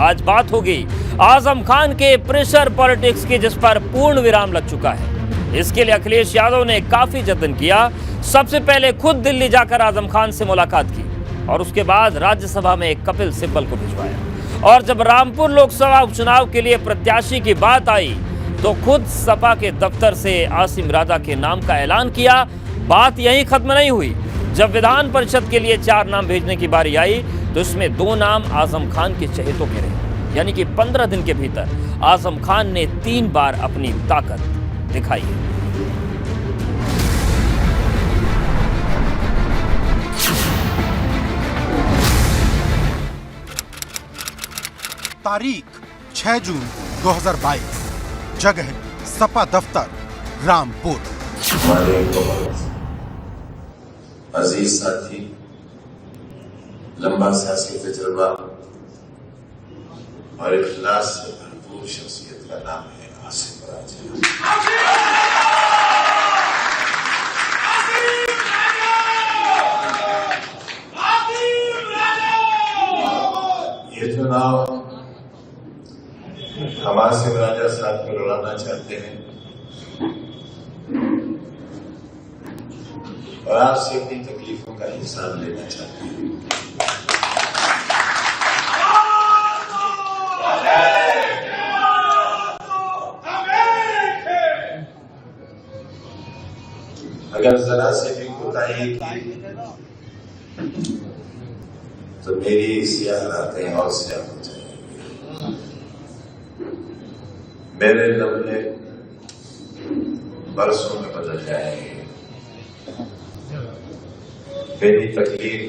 आज बात होगी आजम खान के प्रेशर पॉलिटिक्स की, जिस पर पूर्ण विराम लग चुका है। इसके लिए अखिलेश यादव ने काफी जतन किया। सबसे पहले खुद दिल्ली जाकर आजम खान से मुलाकात की और उसके बाद राज्यसभा में कपिल सिब्बल को भिजवाया। और जब रामपुर लोकसभा उपचुनाव के लिए प्रत्याशी की बात आई तो खुद सपा के दफ्तर से आसिम राजा के नाम का ऐलान किया। बात यहीं खत्म नहीं हुई। जब विधान परिषद के लिए 4 नाम भेजने की बारी आई तो इसमें 2 नाम आजम खान के चहेतों के रहे। यानी कि 15 दिन के भीतर आजम खान ने 3 बार अपनी ताकत दिखाई है। तारीख 6 जून 2022, जगह सपा दफ्तर रामपुर। हमारे बहुत अजीज साथी, लंबा सियासी तजुर्बा और इखलास से भरपूर शख्सियत का नाम है आसिम राजा। ये चुनाव हम आसिम राजा साहब को लड़ाना चाहते हैं और आपसे अपनी तकलीफों का हिसाब लेना चाहते हैं। अगर जरा से भी कोताही की तो मेरी इसी हालातें और ज्यादा हो जाएंगी। मेरे लम्हे बरसों में बदल जाएंगे। मेरी तकलीफ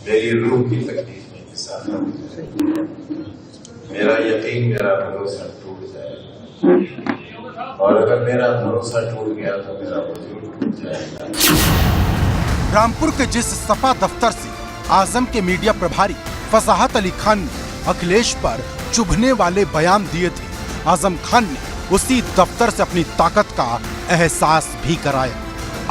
मेरी रूह की तकलीफ में हिस्सा हो जाएगी। मेरा यकीन, मेरा भरोसा टूट जाएगा और अगर मेरा भरोसा टूट गया तो मेरा वजूद टूट जाएगा। रामपुर के जिस सपा दफ्तर से आजम के मीडिया प्रभारी फसाहत अली खान ने अखिलेश पर चुभने वाले बयान दिए थे, आजम खान ने उसी दफ्तर से अपनी ताकत का एहसास भी कराया।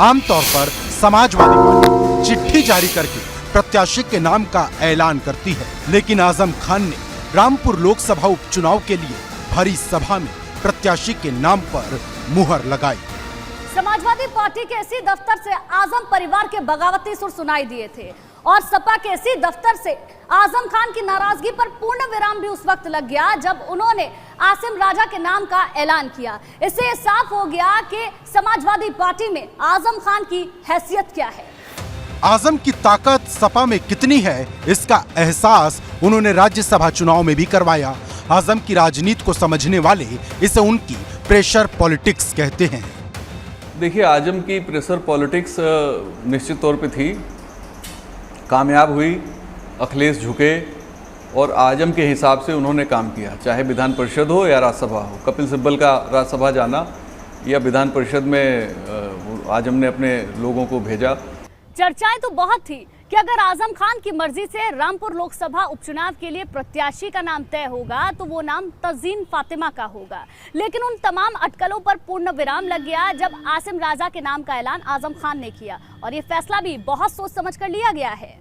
आमतौर पर समाजवादी पार्टी चिट्ठी जारी करके प्रत्याशी के नाम का ऐलान करती है, लेकिन आजम खान ने रामपुर लोकसभा उपचुनाव के लिए भरी सभा में प्रत्याशी के नाम पर मुहर लगाई। समाजवादी पार्टी के इसी दफ्तर से आजम परिवार के बगावती सुर सुनाई दिए थे और सपा के इसी दफ्तर से आजम खान की नाराजगी पर पूर्ण विराम भी उस वक्त लग गया जब उन्होंने आसिम राजा के नाम का ऐलान किया। इससे यह साफ हो गया कि समाजवादी पार्टी में आजम खान की हैसियत क्या है। आजम की ताकत सपा में कितनी है, इसका एहसास उन्होंने राज्यसभा चुनाव में भी करवाया। आजम की राजनीति को समझने वाले इसे उनकी प्रेशर पॉलिटिक्स कहते हैं। देखिए, आजम की प्रेशर पॉलिटिक्स निश्चित तौर पे थी, कामयाब हुई। अखिलेश झुके और आजम के हिसाब से उन्होंने काम किया, चाहे विधान परिषद हो या राज्यसभा हो। कपिल सिब्बल का राज्यसभा जाना या विधान परिषद में आजम ने अपने लोगों को भेजा। चर्चाएं तो बहुत थी कि अगर आजम खान की मर्जी से रामपुर लोकसभा उपचुनाव के लिए प्रत्याशी का नाम तय होगा तो वो नाम तज़ीन फातिमा का होगा। लेकिन उन तमाम अटकलों पर पूर्ण विराम लग गया जब आसिम राजा के नाम का ऐलान आजम खान ने किया और ये फैसला भी बहुत सोच समझ कर लिया गया है।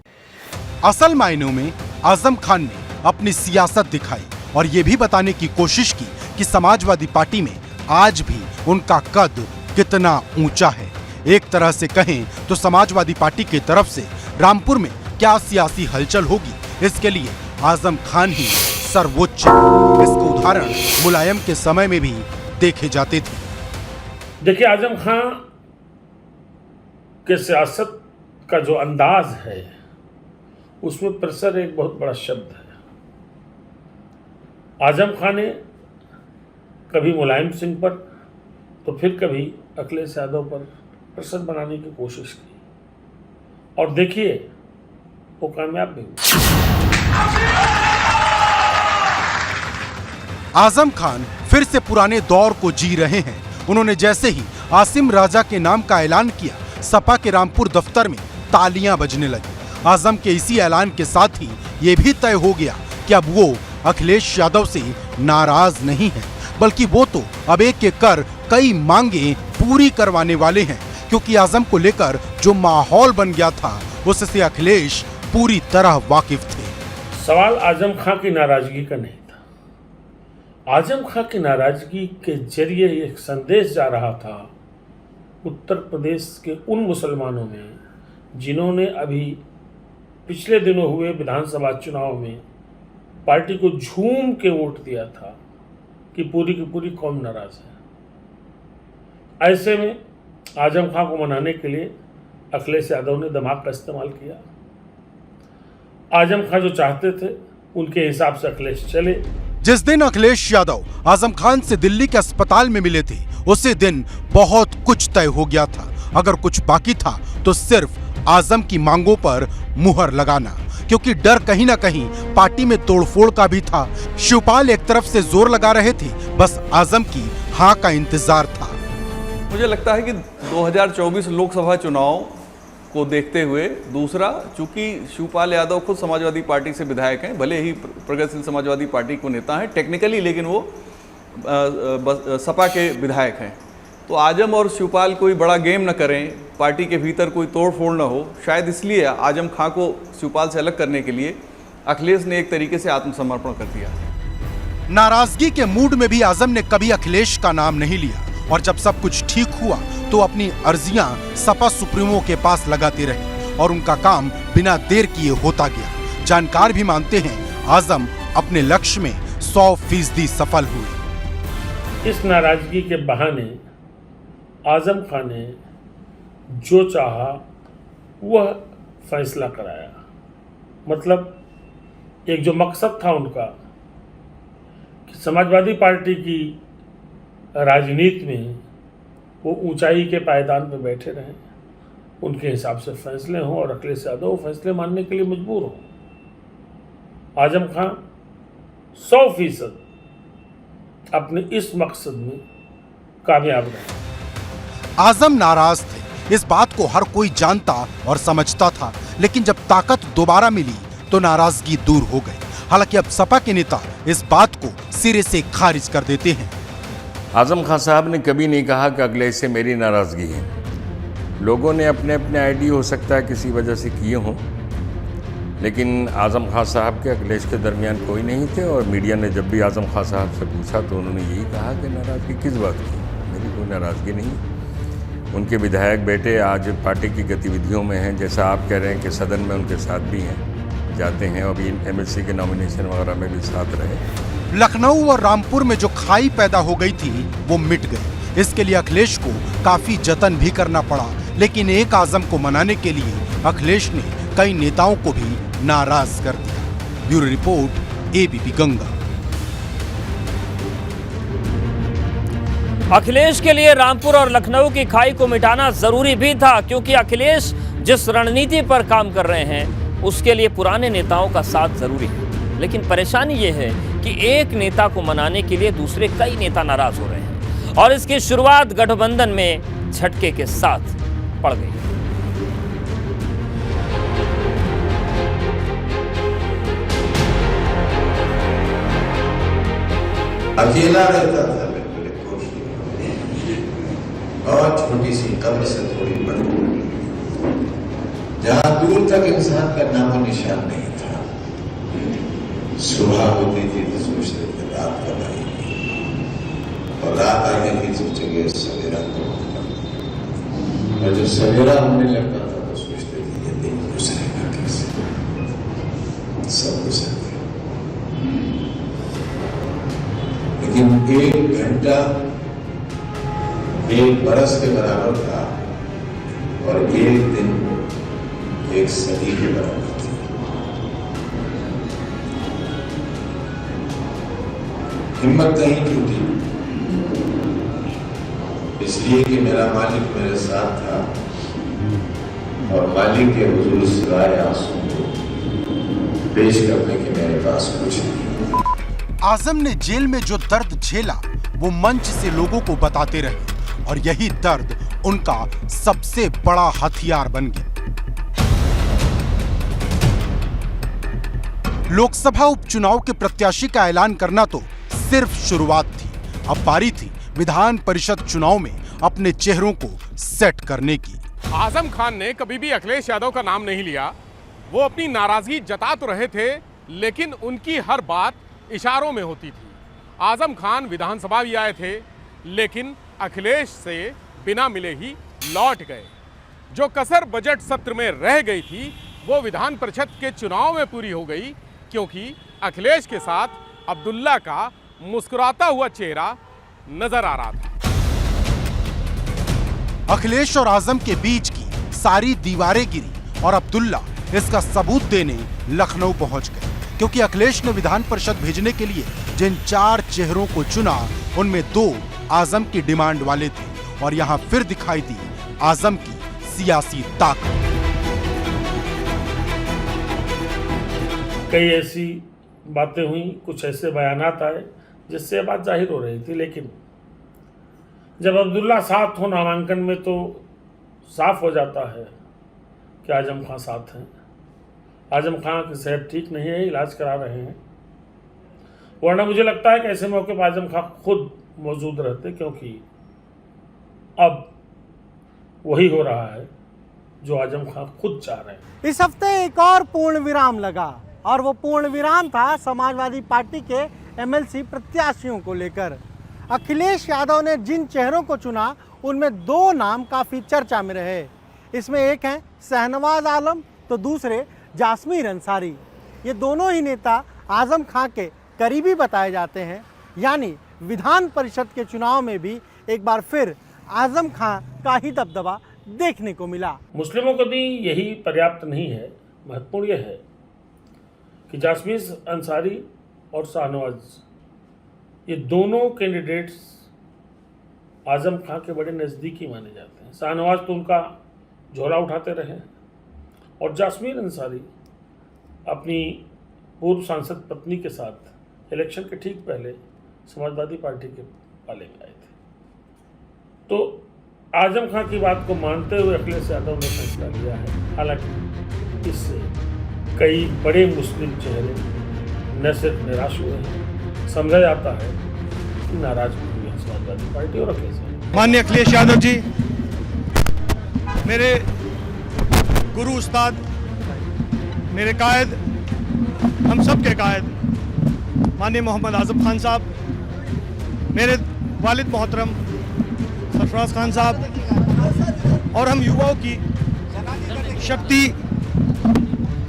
असल मायनों में आजम खान ने अपनी सियासत दिखाई और ये भी बताने की कोशिश की कि समाजवादी पार्टी में आज भी उनका कद कितना ऊंचा है। एक तरह से कहें तो समाजवादी पार्टी की तरफ से रामपुर में क्या सियासी हलचल होगी, इसके लिए आजम खान ही सर्वोच्च। इसके उदाहरण मुलायम के समय में भी देखे जाते थे। देखिए, आजम खान के सियासत का जो अंदाज है उसमें प्रेशर एक बहुत बड़ा शब्द है। आजम खान ने कभी मुलायम सिंह पर तो फिर कभी अखिलेश यादव पर प्रेशर बनाने की कोशिश की और देखिए वो कामयाब भी हुई। आजम खान फिर से पुराने दौर को जी रहे हैं। उन्होंने जैसे ही आसिम राजा के नाम का ऐलान किया, सपा के रामपुर दफ्तर में तालियां बजने लगी। आजम के इसी ऐलान के साथ ही ये भी तय हो गया कि अब वो अखिलेश यादव से नाराज नहीं है, बल्कि वो तो अब एक एक कर कई मांगे पूरी करवाने वाले हैं, क्योंकि आजम को लेकर जो माहौल बन गया था उससे अखिलेश पूरी तरह वाकिफ थे। सवाल आजम खां की नाराजगी का नहीं था। आजम खां की नाराजगी के जरिए एक संदेश जा रहा था उत्तर प्रदेश के उन मुसलमानों में जिन्होंने अभी पिछले दिनों हुए विधानसभा चुनाव में पार्टी को झूम के वोट दिया था कि पूरी की पूरी कौम नाराज है। ऐसे में आजम खां को मनाने के लिए अखिलेश यादव ने दिमाग का इस्तेमाल किया। आजम खां जो चाहते थे उनके हिसाब से अखिलेश चले। जिस दिन अखिलेश यादव आजम खान से दिल्ली के अस्पताल में मिले थे उसी दिन बहुत कुछ तय हो गया था। अगर कुछ बाकी था तो सिर्फ आजम की मांगों पर मुहर लगाना, क्योंकि डर कहीं ना कहीं पार्टी में तोड़फोड़ का भी था। शिवपाल एक तरफ से जोर लगा रहे थे, बस आजम की हाँ का इंतजार था। मुझे लगता है कि 2024 लोकसभा चुनाव को देखते हुए, दूसरा चूंकि शिवपाल यादव खुद समाजवादी पार्टी से विधायक हैं, भले ही प्रगतिशील समाजवादी पार्टी को नेता हैं टेक्निकली, लेकिन वो सपा के विधायक हैं, तो आजम और शिवपाल कोई बड़ा गेम न करें, पार्टी के भीतर कोई तोड़फोड़ न हो, शायद इसलिए आजम खां को शिवपाल से अलग करने के लिए अखिलेश ने एक तरीके से आत्मसमर्पण कर दिया। नाराजगी के मूड में भी आजम ने कभी अखिलेश का नाम नहीं लिया और जब सब कुछ ठीक हुआ तो अपनी अर्जियां सपा सुप्रीमो के पास लगाते रहे और उनका काम बिना देर किए होता गया। जानकार भी मानते हैं आजम अपने लक्ष्य में 100% सफल हुए। इस नाराजगी के बहाने आजम खान ने जो चाहा वह फैसला कराया। मतलब एक जो मकसद था उनका कि समाजवादी पार्टी की राजनीति में वो ऊंचाई के पायदान पर बैठे रहें, उनके हिसाब से फैसले हों और अखिलेश यादव फैसले मानने के लिए मजबूर हों। आजम खां 100% अपने इस मकसद में कामयाब रहे। आजम नाराज थे, इस बात को हर कोई जानता और समझता था, लेकिन जब ताकत दोबारा मिली तो नाराजगी दूर हो गई। हालांकि अब सपा के नेता इस बात को सिरे से खारिज कर देते हैं। आजम खान साहब ने कभी नहीं कहा कि अखिलेश से मेरी नाराज़गी है। लोगों ने अपने अपने आईडी हो सकता है किसी वजह से किए हों, लेकिन आजम खान साहब के अखिलेश के दरमियान कोई नहीं थे। और मीडिया ने जब भी आजम खान साहब से पूछा तो उन्होंने यही कहा कि नाराज़गी किस बात की, मेरी कोई नाराज़गी नहीं। उनके विधायक बेटे आज पार्टी की गतिविधियों में हैं, जैसा आप कह रहे हैं कि सदन में उनके साथ भी हैं, जाते हैं, अभी एमएलसी के नॉमिनेशन वगैरह में भी साथ रहे। लखनऊ और रामपुर में जो खाई पैदा हो गई थी वो मिट गई। इसके लिए अखिलेश को काफी जतन भी करना पड़ा, लेकिन एक आजम को मनाने के लिए अखिलेश ने कई नेताओं को भी नाराज कर दिया। Bureau report, ABP Ganga. Akhilesh के लिए रामपुर और लखनऊ की खाई को मिटाना जरूरी भी था, क्योंकि अखिलेश जिस रणनीति पर काम कर रहे हैं उसके लिए पुराने नेताओं का साथ जरूरी है। लेकिन परेशानी यह है कि एक नेता को मनाने के लिए दूसरे कई नेता नाराज हो रहे हैं और इसकी शुरुआत गठबंधन में झटके के साथ पड़ गई। अकेला रहता था, बिल्कुल बहुत छोटी सी कब्र से थोड़ी बड़ी, जहां दूर तक इंसान का नामो निशान नहीं था। सुबह होती थी तो सोचते थे रात कब आएगी, और रात आने की सोचेंगे सवेरा कब होगा, और जब सवेरा होने लगता था तो सोचते थे ये दिन गुजरेगा कैसे। सब गुजर गया, लेकिन एक घंटा एक बरस के बराबर था और एक दिन एक सदी के बराबर थी। हिम्मत नहीं टूटी, इसलिए कि मेरा मालिक मेरे साथ था और मालिक के हुजूर सिवाय आंसू को पेश करने के मेरे पास कुछ नहीं। आजम ने जेल में जो दर्द झेला वो मंच से लोगों को बताते रहे और यही दर्द उनका सबसे बड़ा हथियार बन गया। लोकसभा उपचुनाव के प्रत्याशी का ऐलान करना तो सिर्फ शुरुआत थी, अब बारी थी विधान परिषद चुनाव में अपने चेहरों को सेट करने की। आजम खान ने कभी भी अखिलेश यादव का नाम नहीं लिया। वो अपनी नाराजगी जता तो रहे थे, लेकिन उनकी हर बात इशारों में होती थी। आजम खान विधानसभा भी आए थे, लेकिन अखिलेश से बिना मिले ही लौट गए। जो कसर बजट सत्र में रह गई थी वो विधान परिषद के चुनाव में पूरी हो गई, क्योंकि अखिलेश के साथ अब्दुल्ला का मुस्कुराता हुआ चेहरा नजर आ रहा था। अखिलेश और आजम के बीच की सारी दीवारें गिरी और अब्दुल्ला इसका सबूत देने लखनऊ पहुंच गए, क्योंकि अखिलेश ने विधान परिषद भेजने के लिए जिन 4 चेहरों को चुना उनमें 2 आजम की डिमांड वाले थे और यहां फिर दिखाई दी आजम की सियासी ताकत। कई ऐसी बातें हुई, कुछ ऐसे बयानात आए जिससे ये बात जाहिर हो रही थी, लेकिन जब अब्दुल्ला साथ हो नामांकन में तो साफ हो जाता है कि आजम खान साथ हैं। आजम खान की सेहत ठीक नहीं है, इलाज करा रहे हैं, वरना मुझे लगता है कि ऐसे मौके पर आजम खान खुद मौजूद रहते, क्योंकि अब वही हो रहा है जो आजम खान खुद चाह रहे हैं। इस हफ्ते एक और पूर्ण विराम लगा और वो पूर्ण विराम था समाजवादी पार्टी के एमएलसी प्रत्याशियों को लेकर। अखिलेश यादव ने जिन चेहरों को चुना उनमें 2 नाम काफ़ी चर्चा में रहे। इसमें एक हैं शहनवाज आलम तो दूसरे जासमीर अंसारी। ये दोनों ही नेता आजम खां के करीबी बताए जाते हैं, यानी विधान परिषद के चुनाव में भी एक बार फिर आजम खां का ही दबदबा देखने को मिला। मुस्लिमों को भी यही पर्याप्त नहीं है। महत्वपूर्ण यह है कि जासमीर अंसारी और शाहनवाज, ये दोनों कैंडिडेट्स आजम खां के बड़े नज़दीकी माने जाते हैं। शाहनवाज तो उनका झोला उठाते रहे और जासमीर अंसारी अपनी पूर्व सांसद पत्नी के साथ इलेक्शन के ठीक पहले समाजवादी पार्टी के पाले में आए थे। तो आजम खां की बात को मानते हुए अखिलेश यादव ने फैसला लिया है। हालांकि इससे कई बड़े मुस्लिम चेहरे न सिर्फ निराश हुए हैं, समझा जाता है कि नाराज हुई है समाजवादी पार्टी और अखिलेश यादव। माननीय अखिलेश यादव जी, मेरे गुरु उस्ताद, मेरे कायद, हम सब के कायद माननीय मोहम्मद आजम खान साहब, मेरे वालिद मोहतरम सरफराज खान साहब और हम युवाओं की शक्ति,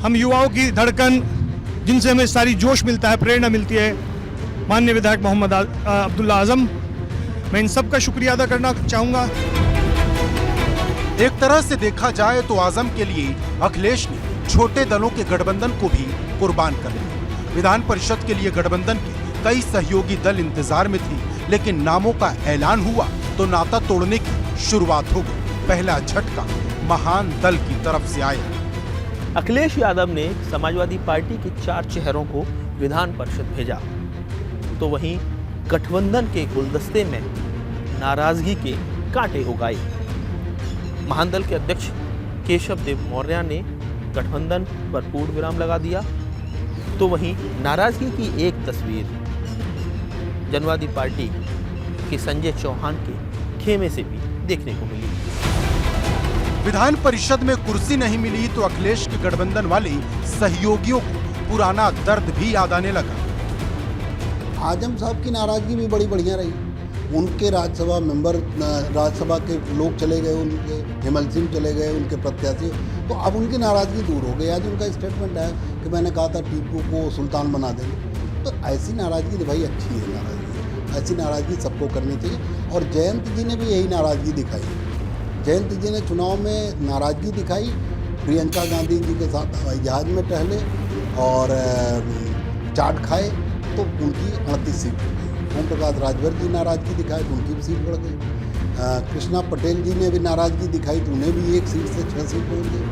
हम युवाओं की धड़कन, जिनसे हमें सारी जोश मिलता है, प्रेरणा मिलती है, माननीय विधायक मोहम्मद अब्दुल्ला आजम, मैं इन सब का शुक्रिया अदा करना चाहूँगा। एक तरह से देखा जाए तो आजम के लिए अखिलेश ने छोटे दलों के गठबंधन को भी कुर्बान कर दिया। विधान परिषद के लिए गठबंधन के कई सहयोगी दल इंतजार में थे, लेकिन नामों का ऐलान हुआ तो नाता तोड़ने की शुरुआत हो गई। पहला झटका महान दल की तरफ से आया। अखिलेश यादव ने समाजवादी पार्टी के 4 चेहरों को विधान परिषद भेजा, तो वहीं गठबंधन के गुलदस्ते में नाराजगी के कांटे उगाए। महान दल के अध्यक्ष केशव देव मौर्य ने गठबंधन पर पूर्ण विराम लगा दिया, तो वहीं नाराजगी की एक तस्वीर जनवादी पार्टी के संजय चौहान के खेमे से भी देखने को मिली। विधान परिषद में कुर्सी नहीं मिली तो अखिलेश के गठबंधन वाले सहयोगियों को पुराना दर्द भी याद आने लगा। आजम साहब की नाराजगी भी बड़ी बढ़िया रही। उनके राज्यसभा मेंबर, राज्यसभा के लोग चले गए, उनके एमएलसी चले गए, उनके प्रत्याशी, तो अब उनकी नाराजगी दूर हो गई। आज उनका स्टेटमेंट है कि मैंने कहा था टीपू को सुल्तान बना देंगे। तो ऐसी नाराजगी तो भाई अच्छी है, नाराजगी ऐसी नाराजगी सबको करनी चाहिए। और जयंत जी ने भी यही नाराजगी दिखाई। जयंत जी ने चुनाव में नाराजगी दिखाई, प्रियंका गांधी जी के साथ हवाई जहाज में टहले और चाट खाए तो उनकी 38 सीट बढ़ गई। ओम प्रकाश राजभर जी नाराजगी दिखाए तो उनकी भी सीट बढ़ गई। कृष्णा पटेल जी ने भी नाराजगी दिखाई तो उन्हें भी 1 सीट से 6 सीट बढ़ गई।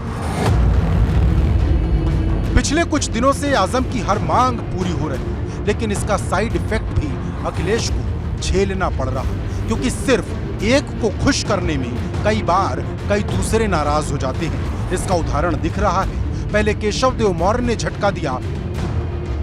पिछले कुछ दिनों से आजम की हर मांग पूरी हो रही, लेकिन इसका साइड इफेक्ट भी अखिलेश को झेलना पड़ रहा, क्योंकि सिर्फ एक को खुश करने में कई बार कई दूसरे नाराज हो जाते हैं। इसका उदाहरण दिख रहा है। पहले केशव देव मौर्य ने झटका दिया,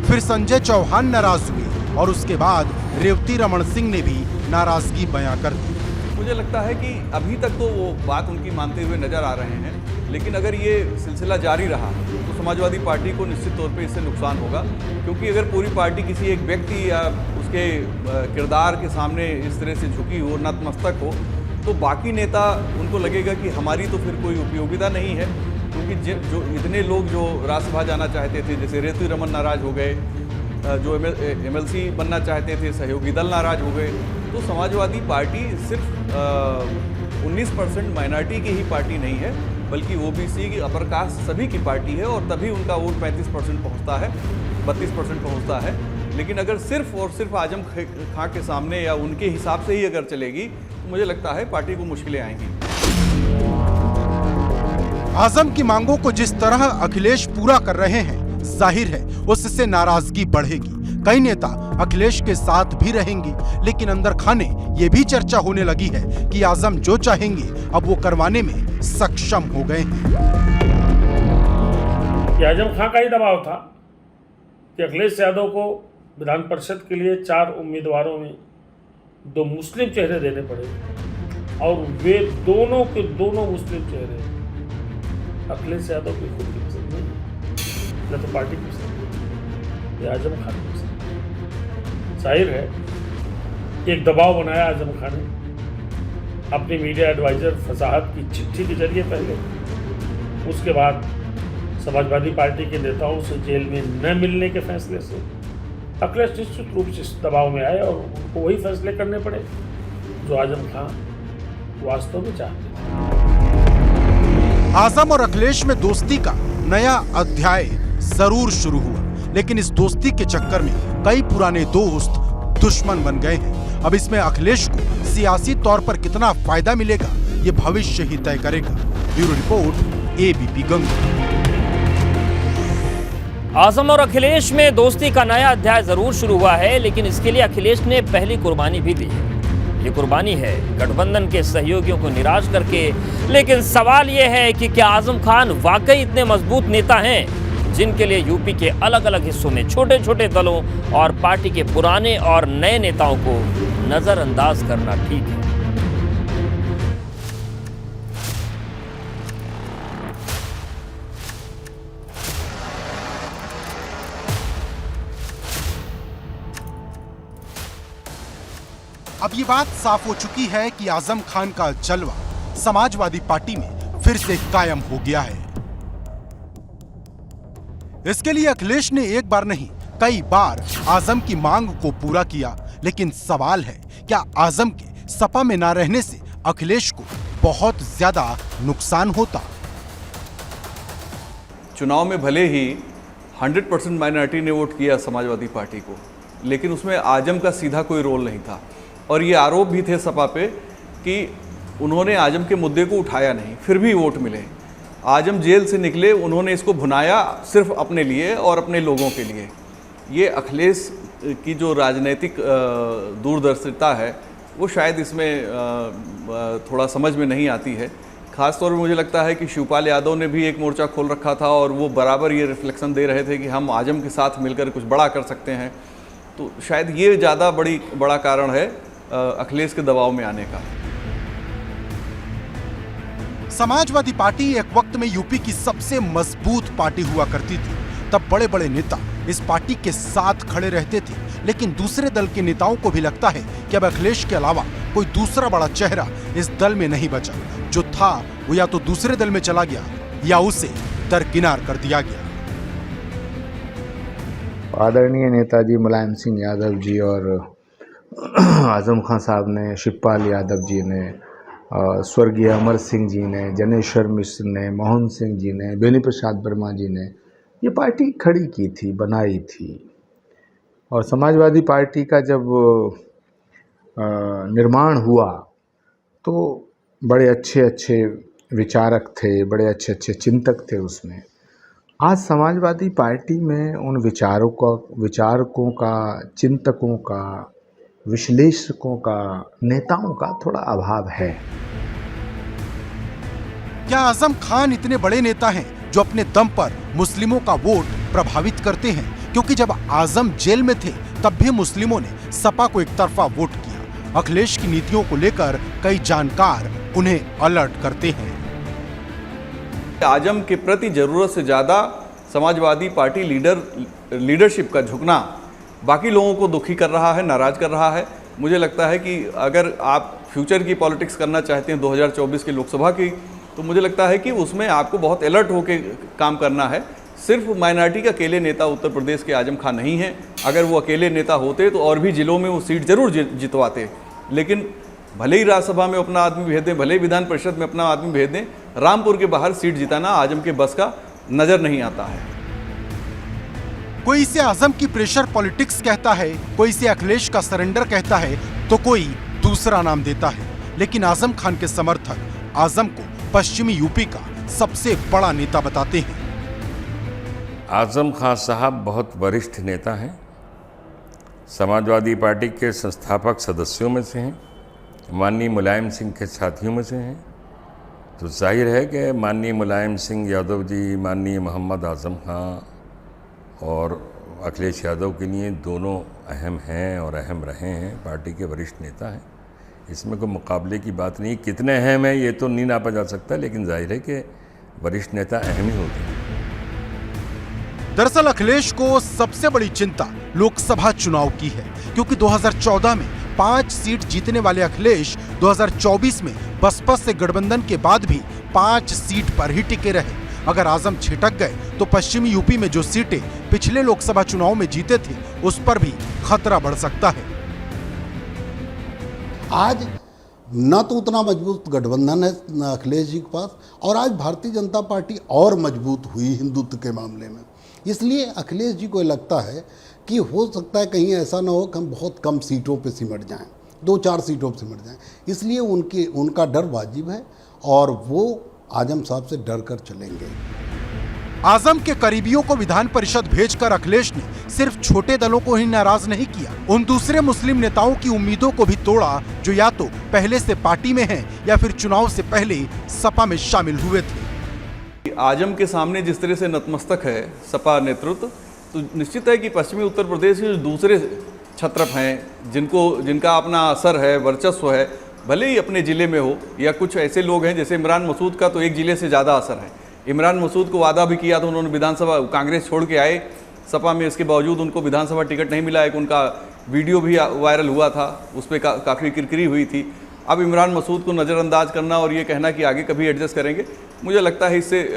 फिर संजय चौहान नाराज हुए और उसके बाद रेवती रमन सिंह ने भी नाराजगी बयां कर दी। मुझे लगता है कि अभी तक तो वो बात उनकी मानते हुए नजर आ रहे हैं, लेकिन अगर ये सिलसिला जारी रहा तो समाजवादी पार्टी को निश्चित तौर पे इससे नुकसान होगा, क्योंकि अगर पूरी पार्टी किसी एक व्यक्ति या उसके किरदार के सामने इस तरह से झुकी हो, नतमस्तक हो, तो बाकी नेता उनको लगेगा कि हमारी तो फिर कोई उपयोगिता नहीं है, क्योंकि जो इतने लोग जो राज्यसभा जाना चाहते थे, जैसे रेतु रमन नाराज हो गए, जो MLC बनना चाहते थे सहयोगी दल नाराज हो गए, तो समाजवादी पार्टी सिर्फ 19% माइनॉरिटी की ही पार्टी नहीं है, बल्कि OBC की अपर कास्ट सभी की पार्टी है, और तभी उनका वोट 35% पहुँचता है, 32% पहुँचता है। लेकिन अगर सिर्फ और सिर्फ आजम खां के सामने या उनके हिसाब से ही अगर चलेगी तो मुझे लगता है पार्टी को मुश्किलें आएंगी। आजम की मांगों को जिस तरह अखिलेश पूरा कर रहे हैं, जाहिर है उससे नाराजगी बढ़ेगी। कई नेता अखिलेश के साथ भी रहेंगे, लेकिन अंदर खाने ये भी चर्चा होने लगी है कि आजम जो चाहेंगे अब वो करवाने में सक्षम हो गए हैं। आजम खां का ही दबाव था कि अखिलेश यादव को विधान परिषद के लिए 4 उम्मीदवारों में 2 मुस्लिम चेहरे देने पड़े, और वे दोनों के दोनों मुस्लिम चेहरे अखिलेश यादव की खुद की पसंद नहीं, न तो पार्टी की पसंद, ये आजम खान की पसंद। जाहिर है एक दबाव बनाया आजम खान ने अपनी मीडिया एडवाइजर फसाहत की चिट्ठी के जरिए पहले, उसके बाद समाजवादी पार्टी के नेताओं से जेल में न मिलने के फैसले से अखिलेश निश्चित रूप से इस दबाव में आए और उनको वही फैसले करने पड़े जो आजम खान वास्तव में चाहते थे। आजम और अखिलेश में दोस्ती का नया अध्याय जरूर शुरू हुआ, लेकिन इस दोस्ती के चक्कर में कई पुराने दोस्त दुश्मन बन गए हैं। अब इसमें अखिलेश को सियासी तौर पर कितना फायदा मिलेगा, ये भविष्य ही तय करेगा। Bureau report, ABP Ganga. Azam और अखिलेश में दोस्ती का नया अध्याय जरूर शुरू हुआ है, लेकिन इसके लिए अखिलेश ने पहली कुर्बानी भी दी है। ये कुर्बानी है गठबंधन के सहयोगियों को निराश करके। लेकिन सवाल यह है कि क्या आजम खान वाकई इतने मजबूत नेता हैं जिनके लिए यूपी के अलग अलग हिस्सों में छोटे छोटे दलों और पार्टी के पुराने और नए नेताओं को नजरअंदाज करना ठीक है? अब ये बात साफ हो चुकी है कि आजम खान का जलवा समाजवादी पार्टी में फिर से कायम हो गया है। इसके लिए अखिलेश ने एक बार नहीं कई बार आजम की मांग को पूरा किया, लेकिन सवाल है क्या आजम के सपा में ना रहने से अखिलेश को बहुत ज्यादा नुकसान होता? चुनाव में भले ही 100% माइनॉरिटी ने वोट किया समाजवादी पार्टी को, लेकिन उसमें आजम का सीधा कोई रोल नहीं था, और ये आरोप भी थे सपा पे कि उन्होंने आजम के मुद्दे को उठाया नहीं, फिर भी वोट मिले। आजम जेल से निकले, उन्होंने इसको भुनाया सिर्फ अपने लिए और अपने लोगों के लिए। ये अखिलेश की जो राजनीतिक दूरदर्शिता है वो शायद इसमें थोड़ा समझ में नहीं आती है। खासतौर पर मुझे लगता है कि शिवपाल यादव ने भी एक मोर्चा खोल रखा था और वो बराबर ये रिफ्लेक्शन दे रहे थे कि हम आजम के साथ मिलकर कुछ बड़ा कर सकते हैं। तो शायद ये ज़्यादा बड़ा कारण है अखिलेश के दबाव में आने का। समाजवादी पार्टी एक वक्त में यूपी की सबसे मजबूत पार्टी हुआ करती थी। तब बड़े बड़े नेता इस पार्टी के साथ खड़े रहते थे, लेकिन दूसरे दल के नेताओं को भी लगता है कि अब अखिलेश के अलावा कोई दूसरा बड़ा चेहरा इस दल में नहीं बचा। जो था वो या तो दूसरे दल में चला गया या उसे दरकिनार कर दिया गया। आदरणीय नेताजी मुलायम सिंह यादव जी और आजम खान साहब ने, शिवपाल यादव जी ने, स्वर्गीय अमर सिंह जी ने, जनेश्वर मिश्र ने, मोहन सिंह जी ने, बेनी प्रसाद वर्मा जी ने ये पार्टी खड़ी की थी, बनाई थी। और समाजवादी पार्टी का जब निर्माण हुआ तो बड़े अच्छे अच्छे विचारक थे, बड़े अच्छे अच्छे चिंतक थे उसमें। आज समाजवादी पार्टी में उन विचारकों का, चिंतकों का, विश्लेषकों का, नेताओं का थोड़ा अभाव है। क्या आजम खान इतने बड़े नेता हैं जो अपने दम पर मुस्लिमों का वोट प्रभावित करते हैं? क्योंकि जब आजम जेल में थे तब भी मुस्लिमों ने सपा को एक तरफा वोट किया। अखिलेश की नीतियों को लेकर कई जानकार उन्हें अलर्ट करते हैं। आजम के प्रति ज़रूरत से ज़्यादा समाजवादी पार्टी लीडरशिप का झुकना बाकी लोगों को दुखी कर रहा है, नाराज़ कर रहा है। मुझे लगता है कि अगर आप फ्यूचर की पॉलिटिक्स करना चाहते हैं 2024 की लोकसभा की, तो मुझे लगता है कि उसमें आपको बहुत अलर्ट होकर काम करना है। सिर्फ माइनॉरिटी का अकेले नेता उत्तर प्रदेश के आजम खान नहीं हैं। अगर वो अकेले नेता होते तो और भी ज़िलों में वो सीट जरूर जितवाते, लेकिन भले ही राज्यसभा में अपना आदमी भेज दें, भले ही विधान परिषद में अपना आदमी भेज दें, रामपुर के बाहर सीट जिताना आजम के बस का नज़र नहीं आता है। कोई इसे आजम की प्रेशर पॉलिटिक्स कहता है, कोई इसे अखिलेश का सरेंडर कहता है, तो कोई दूसरा नाम देता है। लेकिन आजम खान के समर्थक आजम को पश्चिमी यूपी का सबसे बड़ा नेता बताते हैं। आजम खान साहब बहुत वरिष्ठ नेता हैं, समाजवादी पार्टी के संस्थापक सदस्यों में से हैं, माननीय मुलायम सिंह के साथियों में से हैं। तो जाहिर है कि माननीय मुलायम सिंह यादव जी, माननीय मोहम्मद आजम खान और अखिलेश यादव के लिए दोनों अहम हैं और अहम रहे हैं, पार्टी के वरिष्ठ नेता हैं। इसमें कोई मुकाबले की बात नहीं। कितने अहम हैं ये तो नहीं नापा जा सकता, लेकिन जाहिर है कि वरिष्ठ नेता अहम ही होते हैं। दरअसल अखिलेश को सबसे बड़ी चिंता लोकसभा चुनाव की है, क्योंकि 2014 में 5 सीट जीतने वाले अखिलेश 2024 में बसपा से गठबंधन के बाद भी 5 सीट पर ही टिके रहे। अगर आजम छिटक गए तो पश्चिमी यूपी में जो सीटें पिछले लोकसभा चुनाव में जीते थे उस पर भी खतरा बढ़ सकता है। आज न तो उतना मजबूत गठबंधन है अखिलेश जी के पास, और आज भारतीय जनता पार्टी और मजबूत हुई हिंदुत्व के मामले में। इसलिए अखिलेश जी को लगता है कि हो सकता है कहीं ऐसा ना हो कि हम बहुत कम सीटों पे सिमट जाएं, 2-4 सीटों पे सिमट जाएं। इसलिए उनका डर वाजिब है और वो आजम साहब से डर कर चलेंगे। आजम के करीबियों को विधान परिषद भेजकर अखिलेश ने सिर्फ छोटे दलों को ही नाराज नहीं किया, उन दूसरे मुस्लिम नेताओं की उम्मीदों को भी तोड़ा जो या तो पहले से पार्टी में हैं या फिर चुनाव से पहले सपा में शामिल हुए थे। आजम के सामने जिस तरह से नतमस्तक है सपा नेतृत्व, तो निश्चित है कि पश्चिमी उत्तर प्रदेश के जो दूसरे छत्रप हैं, जिनका अपना असर है, वर्चस्व है, भले ही अपने ज़िले में हो, या कुछ ऐसे लोग हैं जैसे इमरान मसूद का तो एक ज़िले से ज़्यादा असर है। इमरान मसूद को वादा भी किया था, उन्होंने विधानसभा कांग्रेस छोड़ के आए सपा में, इसके बावजूद उनको विधानसभा टिकट नहीं मिला। एक उनका वीडियो भी वायरल हुआ था, उस पर काफ़ी किरकिरी हुई थी। अब इमरान मसूद को नज़रअंदाज करना और ये कहना कि आगे कभी एडजस्ट करेंगे, मुझे लगता है इससे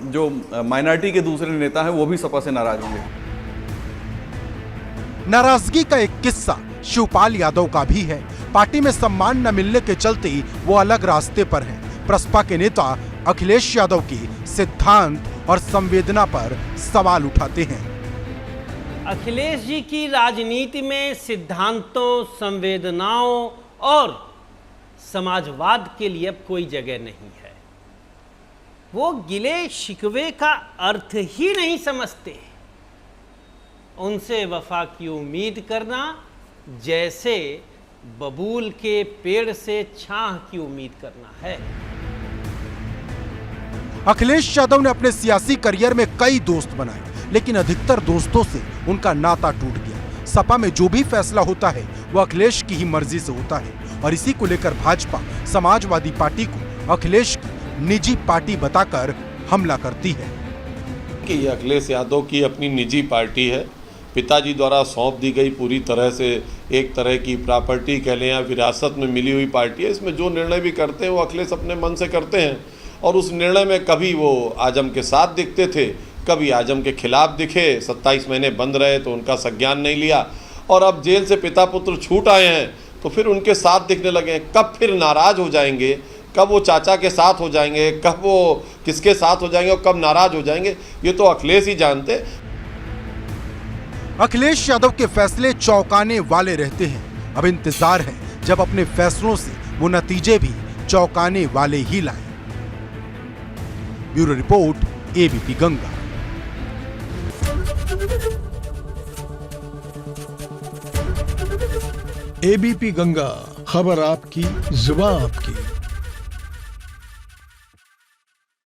जो माइनॉरिटी के दूसरे नेता हैं वो भी सपा से नाराज होंगे। नाराजगी का एक किस्सा शिवपाल यादव का भी है। पार्टी में सम्मान न मिलने के चलते वो अलग रास्ते पर हैं। प्रसपा के नेता अखिलेश यादव की सिद्धांत और संवेदना पर सवाल उठाते हैं। अखिलेश जी की राजनीति में सिद्धांतों, संवेदनाओं और समाजवाद के लिए अब कोई जगह नहीं है। वो गिले शिकवे का अर्थ ही नहीं समझते। उनसे वफा की उम्मीद करना जैसे बबूल के पेड़ से छाह की उम्मीद करना है। अखिलेश यादव ने अपने सियासी करियर में कई दोस्त बनाए, लेकिन अधिकतर दोस्तों से उनका नाता टूट गया। सपा में जो भी फैसला होता है वो अखिलेश की ही मर्जी से होता है, और इसी को लेकर भाजपा समाजवादी पार्टी को अखिलेश की निजी पार्टी बताकर हमला करती है कि ये अखिलेश यादव की अपनी निजी पार्टी है, पिताजी द्वारा सौंप दी गई पूरी तरह से एक तरह की प्रॉपर्टी कह लें या विरासत में मिली हुई पार्टी है। इसमें जो निर्णय भी करते हैं वो अखिलेश अपने मन से करते हैं, और उस निर्णय में कभी वो आजम के साथ दिखते थे, कभी आजम के खिलाफ दिखे। 27 महीने बंद रहे तो उनका संज्ञान नहीं लिया, और अब जेल से पिता पुत्र छूट आए हैं तो फिर उनके साथ दिखने लगे। कब फिर नाराज हो जाएंगे, कब वो चाचा के साथ हो जाएंगे, कब वो किसके साथ हो जाएंगे और कब नाराज हो जाएंगे, ये तो अखिलेश ही जानते। अखिलेश यादव के फैसले चौंकाने वाले रहते हैं। अब इंतजार है जब अपने फैसलों से वो नतीजे भी चौंकाने वाले ही लाएं। Bureau report, ABP Ganga. ABP Ganga, खबर आपकी, जुबान आपकी।